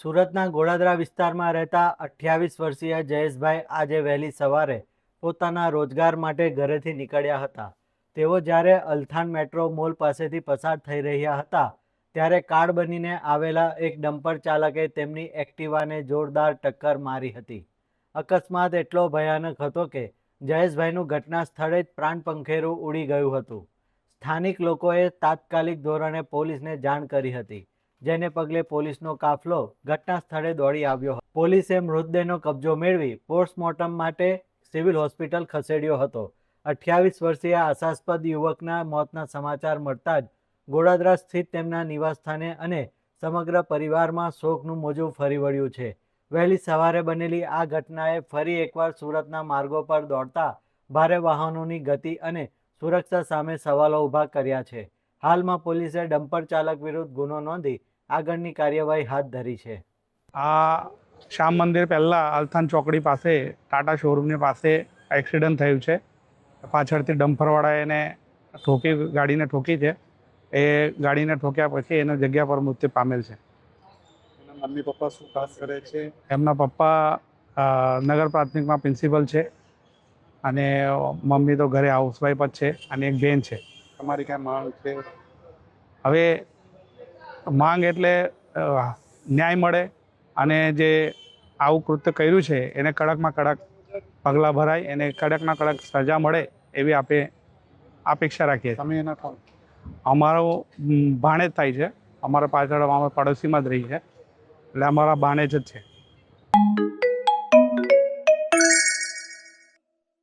સુરતના ગોળાદરા વિસ્તારમાં રહેતા 28 વર્ષીય જયેશભાઈ આજે વહેલી સવારે પોતાના રોજગાર માટે ઘરેથી નીકળ્યા હતા. તેઓ જ્યારે અલથાણ મેટ્રો મોલ પાસેથી પસાર થઈ રહ્યા હતા ત્યારે કાર બનીને આવેલા એક ડમ્પર ચાલકે તેમની એક્ટિવાને જોરદાર ટક્કર મારી હતી. અકસ્માત એટલો ભયાનક હતો કે જયેશભાઈનું ઘટના સ્થળે જ પ્રાણ પંખેરું ઉડી ગયું હતું. સ્થાનિક લોકોએ તાત્કાલિક ધોરણે પોલીસને જાણ કરી હતી, જેને પગલે પોલીસનો કાફલો ઘટના સ્થળે દોડી આવ્યો હતો. પોલીસે મૃતદેહનો કબજો મેળવી પોસ્ટમોર્ટમ માટે સિવિલ હોસ્પિટલ ખસેડ્યો હતો. 28 વર્ષીય આશાસ્પદ યુવકના મોતના સમાચાર મળતા જ ગોળાદરા સ્થિત તેમના નિવાસસ્થાને અને સમગ્ર પરિવારમાં શોકનું મોજું ફરી વળ્યું છે. વહેલી સવારે બનેલી આ ઘટનાએ ફરી એકવાર સુરતના માર્ગો પર દોડતા ભારે વાહનોની ગતિ અને સુરક્ષા સામે સવાલો ઊભા કર્યા છે. હાલમાં પોલીસે ડમ્પર ચાલક વિરુદ્ધ ગુનો નોંધી આગળની કાર્યવાહી હાથ ધરી છે. આ શ્યામ મંદિર પહેલાં અલથાણ ચોકડી પાસે ટાટા શોરૂમની પાસે એક્સિડન્ટ થયું છે. પાછળથી ડમ્પરવાળાએ એને ગાડીને ઠોકી છે. એ ગાડીને ઠોક્યા પછી એના જગ્યા પર મૃત્યુ પામેલ છે. એના મમ્મી પપ્પા શું કામ કરે છે? એમના પપ્પા નગર પ્રાથમિકમાં પ્રિન્સિપલ છે અને મમ્મી તો ઘરે હાઉસવાઈફ જ છે અને એક બેન છે. તમારી કાંઈ માંગ છે? હવે માંગ એટલે ન્યાય મળે અને જે આવું કૃત્ય કર્યું છે એને કડકમાં કડક પગલાં ભરાય, એને કડકમાં કડક સજા મળે એવી અપેક્ષા રાખીએ. તમે એના કોણ? અમારો ભાણેજ થાય છે. અમારા પાછળ અમારા પડોશીમાં જ રહી છે, એટલે અમારા ભાણેજ જ છે.